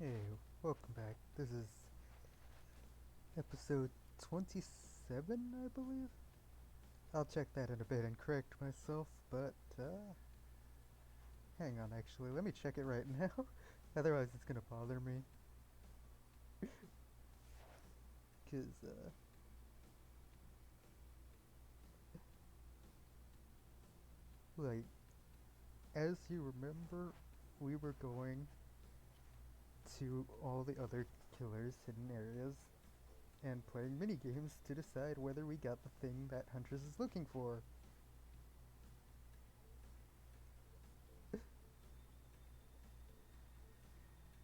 Hey, welcome back. This is episode 27, I believe? I'll check that in a bit and correct myself, but, hang on actually, let me check it right now. Otherwise it's gonna bother me. Cause, like, as you remember, we were going to all the other killers' hidden areas and playing mini games to decide whether we got the thing that Huntress is looking for.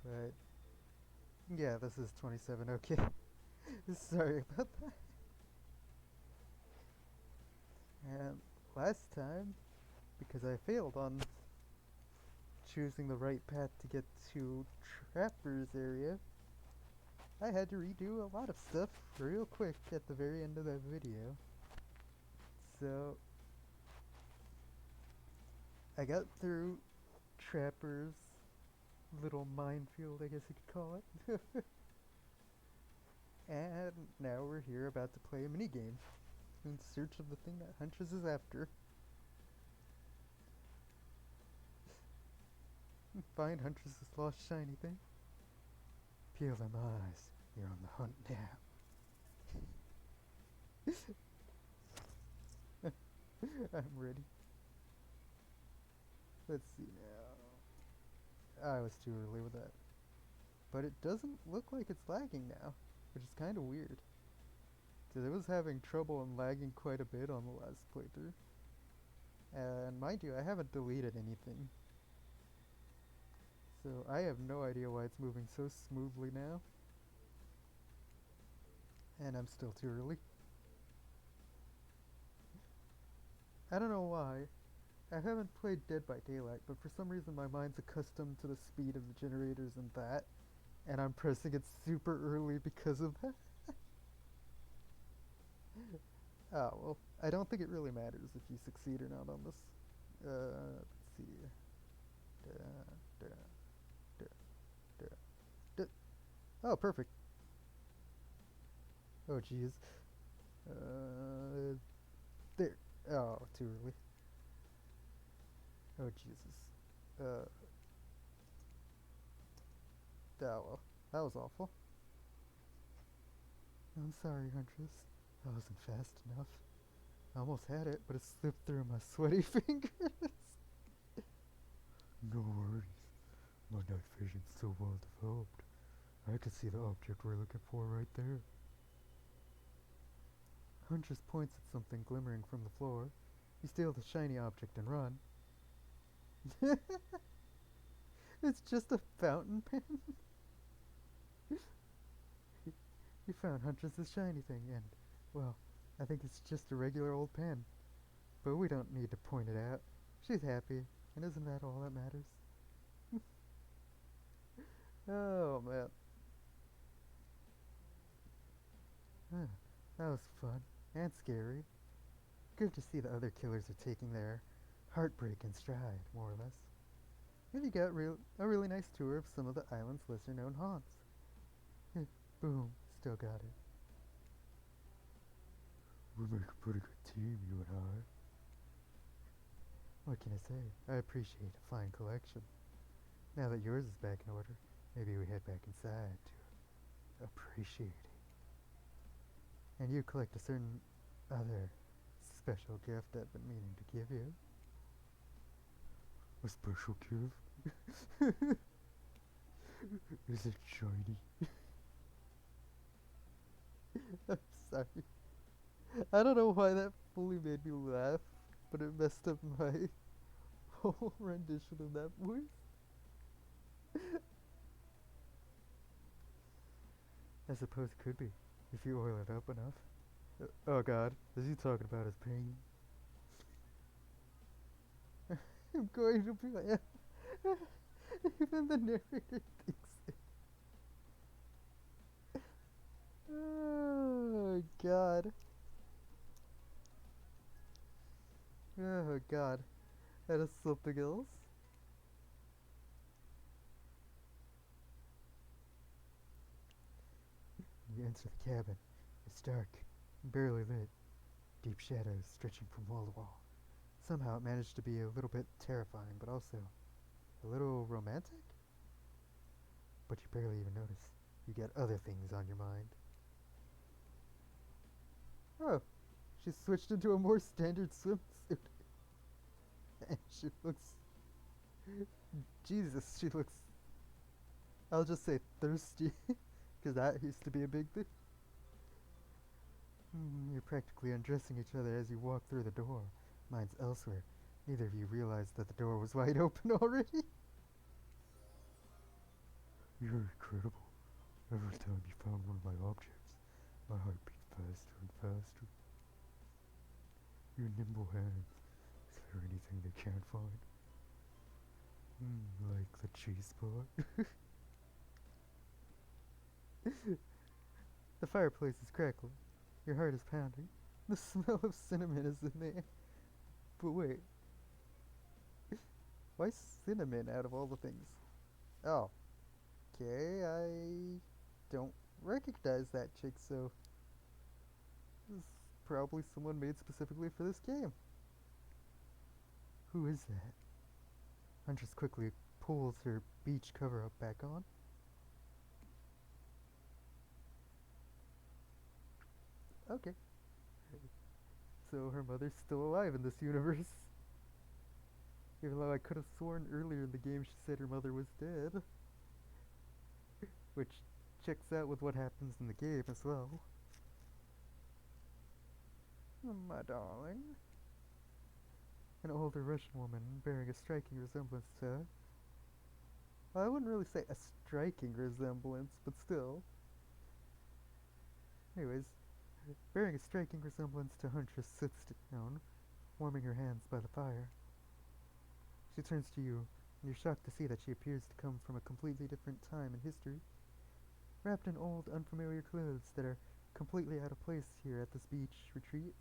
But, yeah, this is 27, okay. Sorry about that. And last time, because I failed on choosing the right path to get to Trapper's area, I had to redo a lot of stuff real quick at the very end of that video. So, I got through Trapper's little minefield, I guess you could call it. And now we're here about to play a minigame in search of the thing that Huntress is after. Find Huntress's lost shiny thing. Peel them eyes. You're on the hunt now. I'm ready. Let's see now. I was too early with that. But it doesn't look like it's lagging now, which is kind of weird. Because it was having trouble and lagging quite a bit on the last playthrough. And mind you, I haven't deleted anything. So I have no idea why it's moving so smoothly now. And I'm still too early. I don't know why. I haven't played Dead by Daylight, but for some reason my mind's accustomed to the speed of the generators and that. And I'm pressing it super early because of that. Oh, well, I don't think it really matters if you succeed or not on this. Let's see. Da, da, da, da, da. Oh, perfect. Oh, jeez. There. Oh, too early. Oh, Jesus. Oh, well. That was awful. I'm sorry, Huntress. I wasn't fast enough. I almost had it, but it slipped through my sweaty fingers. No worries. My night vision's so well developed. I can see the object we're looking for right there. Huntress points at something glimmering from the floor. You steal the shiny object and run. It's just a fountain pen. You found Huntress's shiny thing, and, well, I think it's just a regular old pen. But we don't need to point it out. She's happy, and isn't that all that matters? Oh, man. Huh, that was fun. And scary. Good to see the other killers are taking their heartbreak in stride, more or less. And you got a really nice tour of some of the island's lesser known haunts. Boom, still got it. We make a pretty good team, you and I. What can I say? I appreciate a fine collection. Now that yours is back in order, maybe we head back inside to appreciate it. And you collect a certain other special gift I've been meaning to give you. A special gift? Is it shiny? I'm sorry. I don't know why that fully made me laugh, but it messed up my whole rendition of that voice. I suppose it could be, if you oil it up enough. Oh god, is he talking about his pain? I'm going to be like, even the narrator thinks it. Oh god. Oh god. That is something else. enter the cabin. It's dark, barely lit, deep shadows stretching from wall to wall. Somehow it managed to be a little bit terrifying, but also a little romantic? But you barely even notice. You get other things on your mind. Oh, she switched into a more standard swimsuit. And she looks. Jesus, she looks. I'll just say thirsty. Because that used to be a big thing. You're practically undressing each other as you walk through the door. Mine's elsewhere. Neither of you realized that the door was wide open already. You're incredible. Every time you found one of my objects, my heart beat faster and faster. Your nimble hands. Is there anything they can't find? Like the cheese spot? The fireplace is crackling. Your heart is pounding. The smell of cinnamon is in the air. But wait. Why cinnamon out of all the things? Oh. Okay, I don't recognize that chick, so this is probably someone made specifically for this game. Who is that? Huntress quickly pulls her beach cover-up back on. Okay. So her mother's still alive in this universe. Even though I could have sworn earlier in the game she said her mother was dead. Which checks out with what happens in the game as well. My darling. An older Russian woman bearing a striking resemblance to... Well, I wouldn't really say a striking resemblance, but still. Anyways, bearing a striking resemblance to Huntress sits down, warming her hands by the fire. She turns to you, and you're shocked to see that she appears to come from a completely different time in history, wrapped in old, unfamiliar clothes that are completely out of place here at this beach retreat.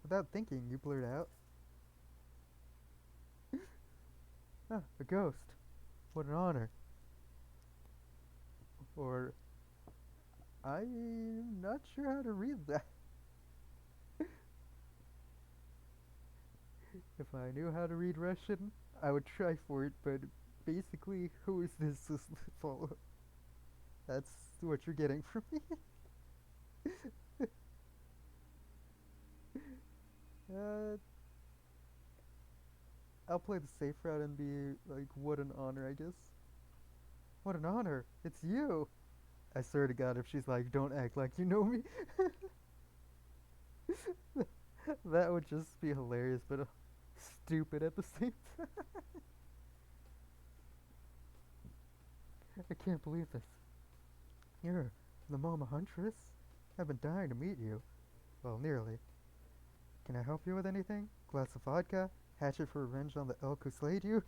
Without thinking, you blurt out, "Ah, a ghost. What an honor." Or, I'm not sure how to read that. If I knew how to read Russian, I would try for it, but basically, who is this follow-up? That's what you're getting from me. uh, I'll play the safe route and be like, what an honor, I guess. What an honor! It's you! I swear to God, if she's like, don't act like you know me, that would just be hilarious, but stupid at the same time. I can't believe this. You're the Mama Huntress? I've been dying to meet you. Well, nearly. Can I help you with anything? Glass of vodka? Hatchet for revenge on the elk who slayed you?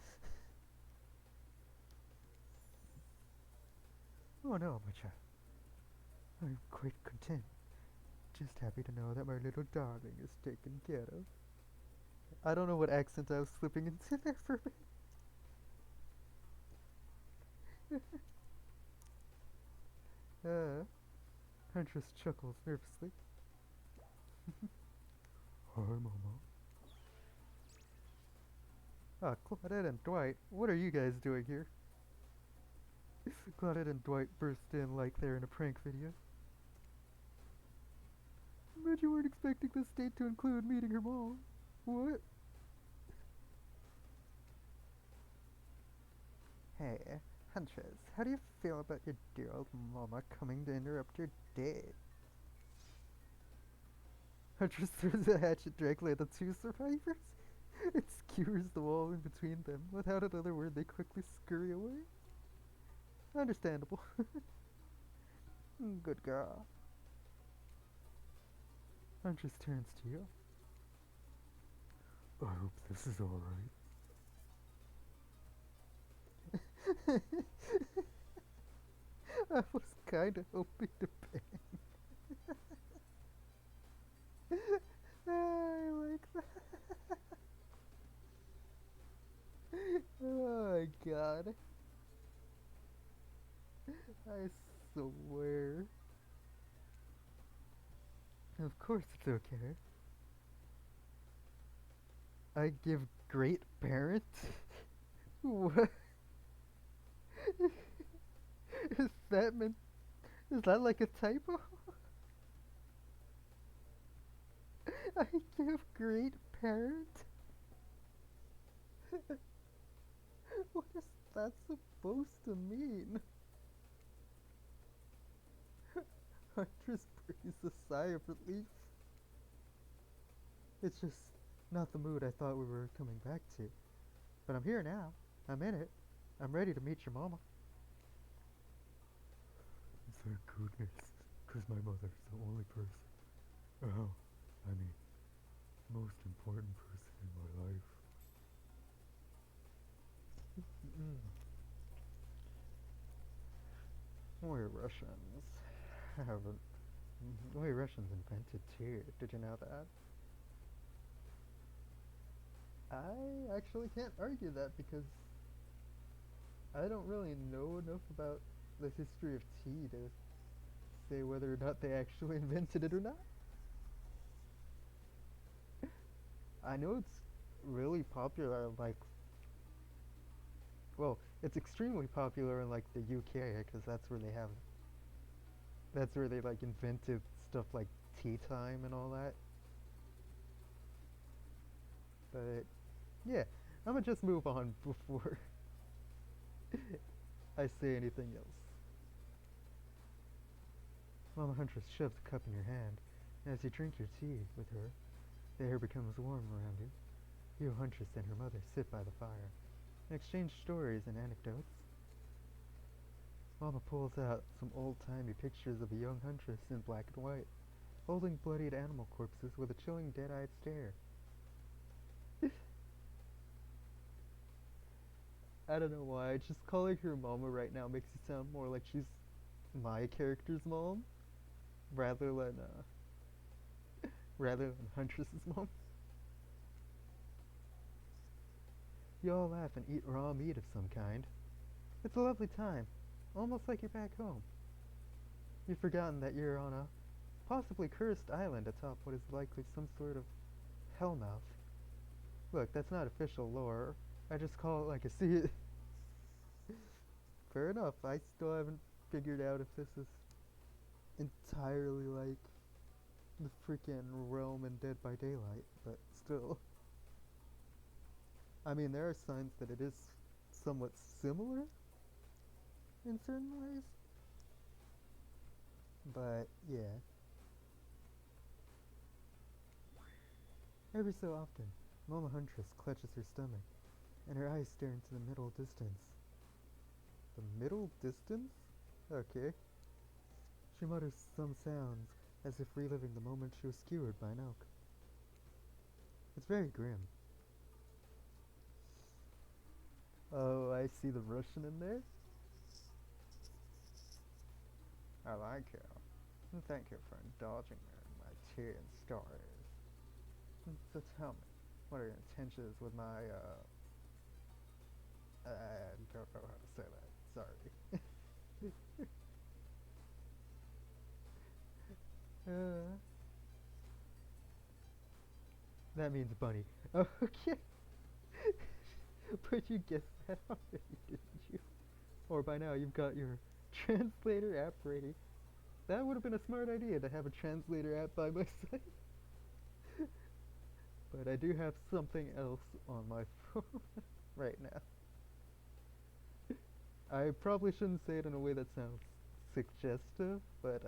Oh no, my child. I'm quite content. Just happy to know that my little darling is taken care of. I don't know what accent I was slipping into there for me. Huntress chuckles nervously. Hi, Mama. Ah, Claudette and Dwight, what are you guys doing here? Claudette and Dwight burst in like they're in a prank video. Bet you weren't expecting this date to include meeting her mom. What? Hey, Huntress, how do you feel about your dear old mama coming to interrupt your date? Huntress throws a hatchet directly at the two survivors. It skewers the wall in between them. Without another word, they quickly scurry away. Understandable. Good girl. Huntress turns to you. I hope this is alright. I was kinda hoping to bang. I like that. Oh my god. I swear. Of course it's okay. I give great parent? What? Is that meant? Is that like a typo? I give great parent? What is that supposed to mean? Huntress breathes a sigh of relief. It's just not the mood I thought we were coming back to. But I'm here now. I'm in it. I'm ready to meet your mama. Thank goodness, 'cause my mother's the only person. Oh, I mean, most important person in my life. Mm. We Russians haven't. We Russians invented tea. Did you know that? I actually can't argue that because I don't really know enough about the history of tea to say whether or not they actually invented it or not. I know it's really popular, like, well, it's extremely popular in like the UK because that's where they like invented stuff like tea time and all that. But yeah, I'm gonna just move on before I say anything else. Mama Huntress shoves a cup in your hand, and as you drink your tea with her, the air becomes warm around you. You, Huntress, and her mother sit by the fire and exchange stories and anecdotes. Mama pulls out some old-timey pictures of a young Huntress in black and white, holding bloodied animal corpses with a chilling dead-eyed stare. I don't know why, just calling her Mama right now makes you sound more like she's my character's mom rather than Huntress's mom. You all laugh and eat raw meat of some kind. It's a lovely time, almost like you're back home. You've forgotten that you're on a possibly cursed island atop what is likely some sort of hellmouth. Look, that's not official lore. I just call it like I see it. Fair enough. I still haven't figured out if this is entirely like the freaking realm in Dead by Daylight, but still. I mean, there are signs that it is somewhat similar in certain ways, but yeah. Every so often, Mama Huntress clutches her stomach, and her eyes stare into the middle distance. The middle distance? Okay. She mutters some sounds, as if reliving the moment she was skewered by an elk. It's very grim. Oh, I see the Russian in there. I like you. And thank you for indulging me in my tea and stories. So tell me, what are your intentions with my, I don't know how to say that. Sorry. uh, that means bunny. Okay. But you guessed that already, didn't you? Or by now you've got your translator app ready. That would have been a smart idea to have a translator app by my side. But I do have something else on my phone right now. I probably shouldn't say it in a way that sounds suggestive, but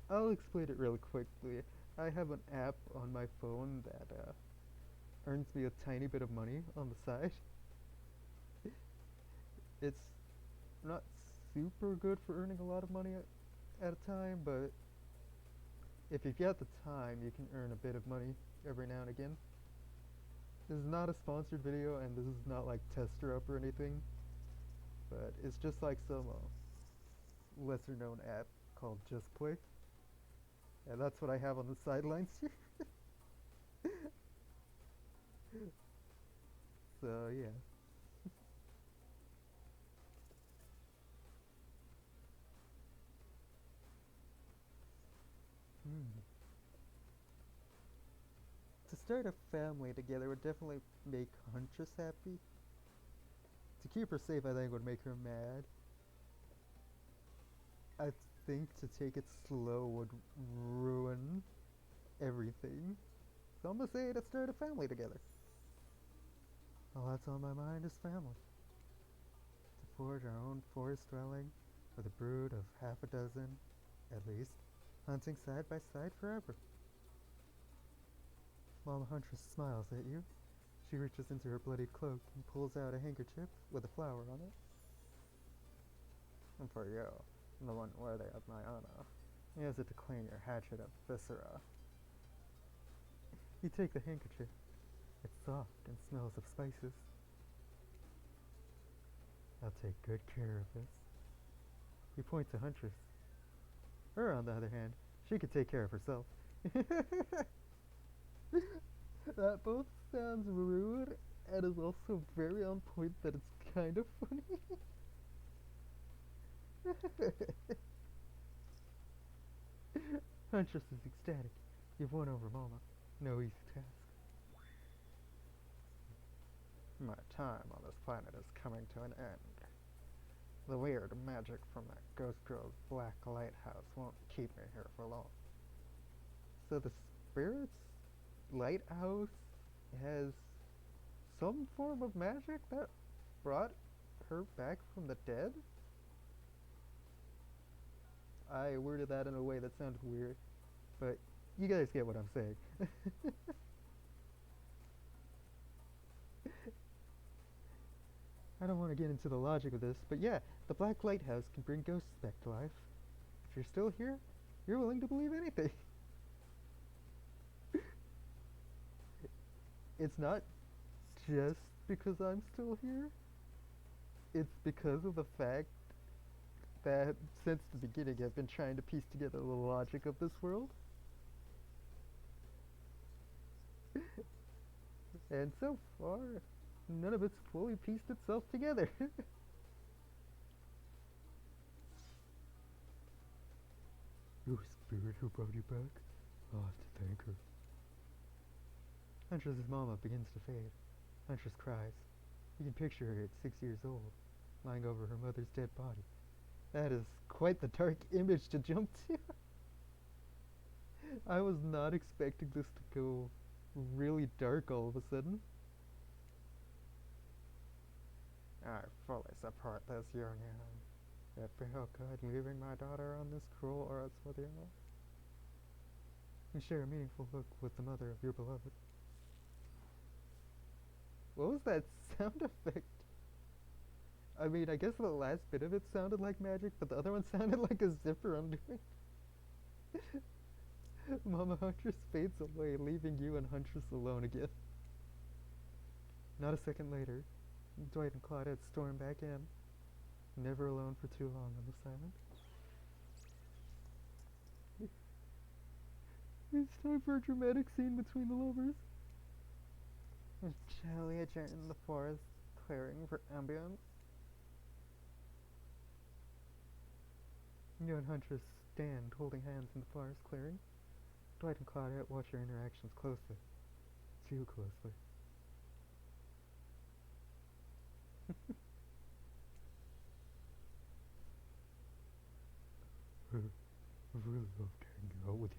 I'll explain it real quickly. I have an app on my phone that earns me a tiny bit of money on the side. It's not super good for earning a lot of money at a time, but if you've got the time, you can earn a bit of money every now and again. This is not a sponsored video, and this is not like Tester Up or anything, but it's just like some lesser known app called Just Play. And that's what I have on the sidelines here. So yeah. start a family together would definitely make Huntress happy. To keep her safe, I think would make her mad. I think to take it slow would ruin everything. So I'm gonna say to start a family together. All that's on my mind is family. To forge our own forest dwelling with a brood of half a dozen, at least, hunting side by side forever. Mama Huntress smiles at you. She reaches into her bloodied cloak and pulls out a handkerchief with a flower on it. And for you, the one worthy of my honor, use it to clean your hatchet of viscera. You take the handkerchief. It's soft and smells of spices. I'll take good care of this. You point to Huntress. Her, on the other hand, she could take care of herself. That both sounds rude and is also very on point that it's kind of funny. Huntress is ecstatic. You've won over Mama. No easy task. My time on this planet is coming to an end. The weird magic from that ghost girl's black lighthouse won't keep me here for long. So the spirit's lighthouse has some form of magic that brought her back from the dead? I worded that in a way that sounded weird, but you guys get what I'm saying. I don't want to get into the logic of this, but yeah, the Black Lighthouse can bring ghosts back to life. If you're still here, you're willing to believe anything. It's not just because I'm still here. It's because of the fact that since the beginning I've been trying to piece together the logic of this world. And so far, none of it's fully pieced itself together. Your spirit who brought you back? I'll have to thank her. Huntress's mama begins to fade. Huntress cries. You can picture her at 6 years old, lying over her mother's dead body. That is quite the dark image to jump to. I was not expecting this to go really dark all of a sudden. I fully support this union. It felt good leaving my daughter on this cruel earth with you. You share a meaningful look with the mother of your beloved. What was that sound effect? I mean, I guess the last bit of it sounded like magic, but the other one sounded like a zipper undoing. Mama Huntress fades away, leaving you and Huntress alone again. Not a second later, Dwight and Claudette storm back in, never alone for too long on the silent. It's time for a dramatic scene between the lovers. Shall we adjourn in the forest clearing for ambience? You and Huntress stand holding hands in the forest clearing. Dwight and Claudette watch your interactions closely. Too closely. I really loved hanging out with you.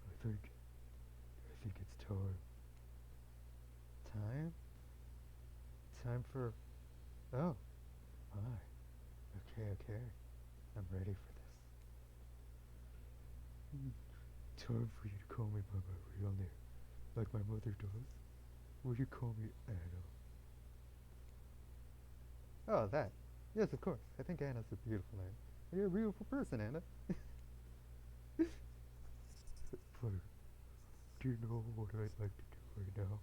I think it's time. Time? Time for... Oh. My. Okay. I'm ready for this. Time for you to call me by my real name, like my mother does. Will you call me Anna? Oh, that. Yes, of course. I think Anna's a beautiful name. You're a beautiful person, Anna. But do you know what I'd like to do right now?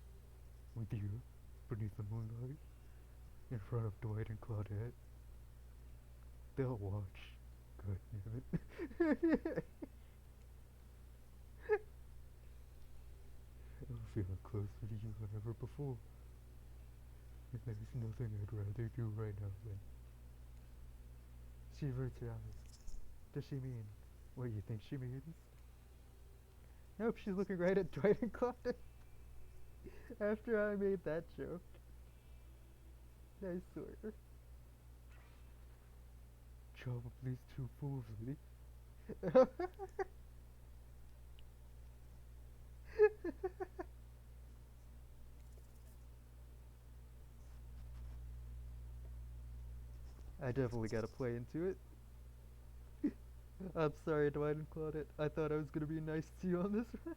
With you, beneath the moonlight, in front of Dwight and Claudette. They'll watch. God damn it. I'm feeling closer to you than ever before. And there's nothing I'd rather do right now than... She averts her eyes. Does she mean what you think she means? Nope, she's looking right at Dwight and Claudette. After I made that joke, I swear. Job of these two fools, lady. I definitely gotta play into it. I'm sorry, Dwight and Claudette. I thought I was gonna be nice to you on this one.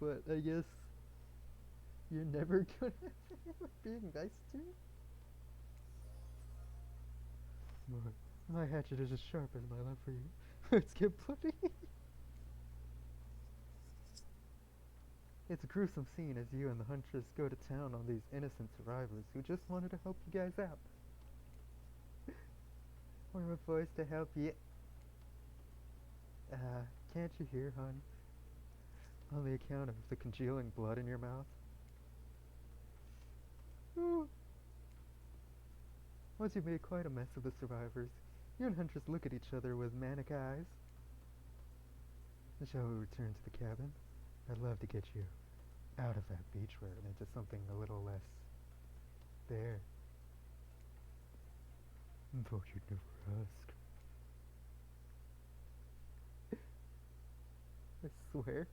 But I guess you're never gonna be nice to me? My hatchet is as sharp as my love for you. Let's get bloody. It's a gruesome scene as you and the Huntress go to town on these innocent survivors who just wanted to help you guys out. We're forced to help you. Can't you hear, hon? On the account of the congealing blood in your mouth. Ooh. Once you've made quite a mess of the survivors, you and Huntress look at each other with manic eyes. Shall we return to the cabin? I'd love to get you out of that beachwear and into something a little less there. Thought you'd never ask. I swear.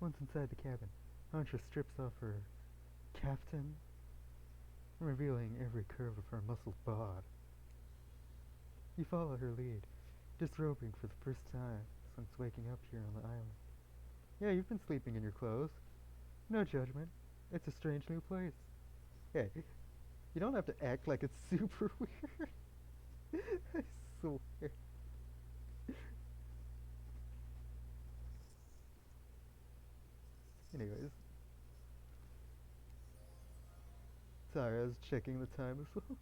Once inside the cabin, Huntress strips off her caftan, revealing every curve of her muscled bod. You follow her lead, disrobing for the first time since waking up here on the island. Yeah, you've been sleeping in your clothes. No judgment. It's a strange new place. Hey, you don't have to act like it's super weird. I swear. Anyways. Sorry, I was checking the time as well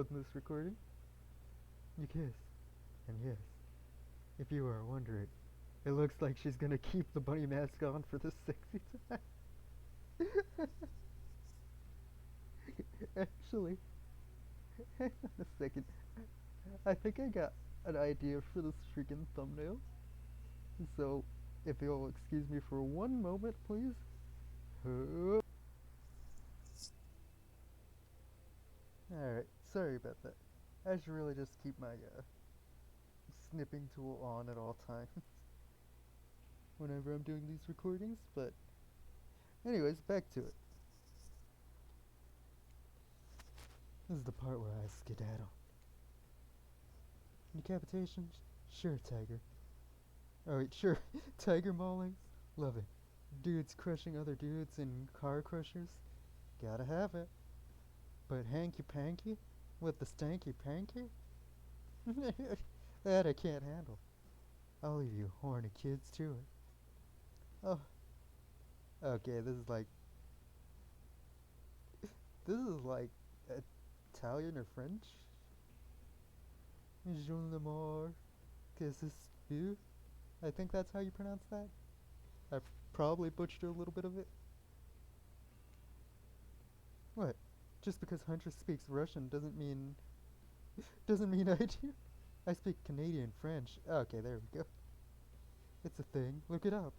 of this recording. You kiss. And yes, if you are wondering, it looks like she's gonna keep the bunny mask on for the sexy time. Actually, hang on a second. I think I got an idea for this freaking thumbnail. So, if you'll excuse me for one moment, please. Alright, sorry about that. I should really just keep my snipping tool on at all times whenever I'm doing these recordings, but anyways, back to it. This is the part where I skedaddle. Decapitation? Sure, tiger. Alright, sure. Tiger mauling? Love it. Dudes crushing other dudes in car crushers? Gotta have it. But hanky panky? With the stanky panky? That I can't handle. I'll leave you horny kids to it. Oh. Okay, this is like Italian or French? Je l'amour, que c'est you? I think that's how you pronounce that. I probably butchered a little bit of it. What? Just because Huntress speaks Russian doesn't mean I do. I speak Canadian French. Okay, there we go. It's a thing. Look it up.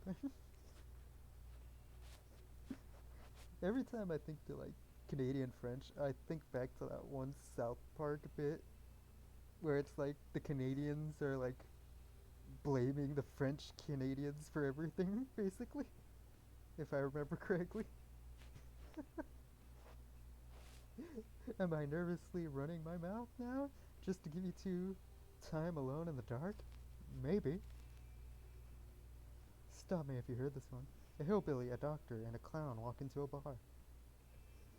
Every time I think to like Canadian French, I think back to that one South Park bit where it's like the Canadians are like blaming the French Canadians for everything, basically. If I remember correctly. Am I nervously running my mouth now? Just to give you two time alone in the dark? Maybe. Stop me if you heard this one. A hillbilly, a doctor, and a clown walk into a bar.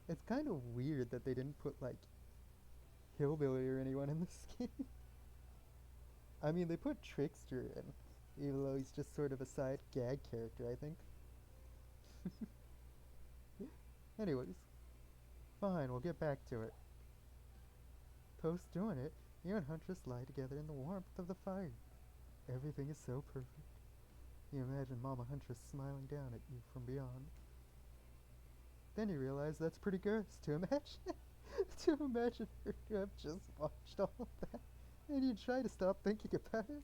It's kind of weird that they didn't put, like, hillbilly or anyone in this game. I mean, they put Trickster in, even though he's just sort of a side gag character, I think. Anyways. Fine, we'll get back to it. Post doing it, you and Huntress lie together in the warmth of the fire. Everything is so perfect. You imagine Mama Huntress smiling down at you from beyond. Then you realize that's pretty gross to imagine. To imagine her to have just watched all of that. And you try to stop thinking about it.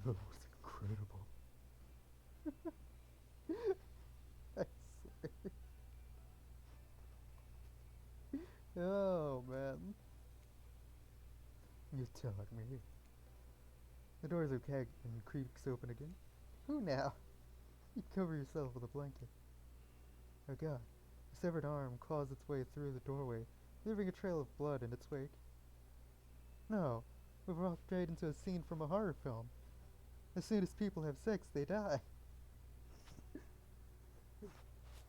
That was incredible. I swear. Oh man. You taught me. The door's okay and creaks open again. Who now? You cover yourself with a blanket. Oh god. A severed arm claws its way through the doorway, leaving a trail of blood in its wake. No, we've walked straight into a scene from a horror film. As soon as people have sex, they die.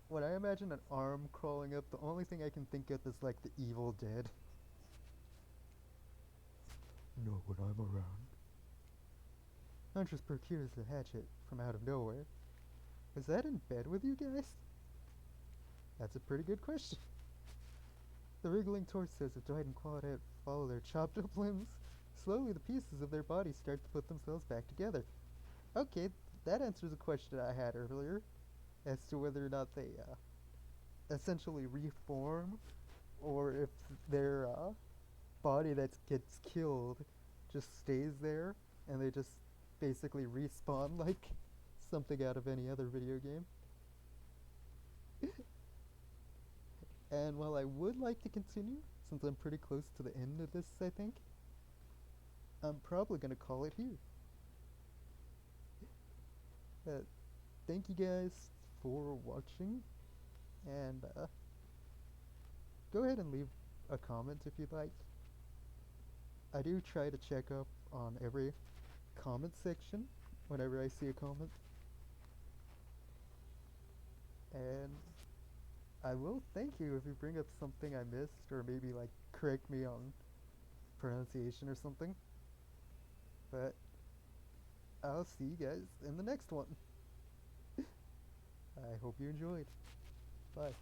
When I imagine an arm crawling up, the only thing I can think of is like the Evil Dead. Not when I'm around. Huntress procures the hatchet from out of nowhere. Is that in bed with you guys? That's a pretty good question. The wriggling torsos of Dwight and Claudette follow their chopped up limbs. Slowly, the pieces of their bodies start to put themselves back together. Okay, that answers a question I had earlier as to whether or not they essentially reform or if their body that gets killed just stays there and they just basically respawn like something out of any other video game. And while I would like to continue, since I'm pretty close to the end of this, I think, I'm probably going to call it here. Thank you guys for watching, and go ahead and leave a comment if you'd like. I do try to check up on every comment section whenever I see a comment, and I will thank you if you bring up something I missed or maybe like correct me on pronunciation or something. But I'll see you guys in the next one. I hope you enjoyed. Bye.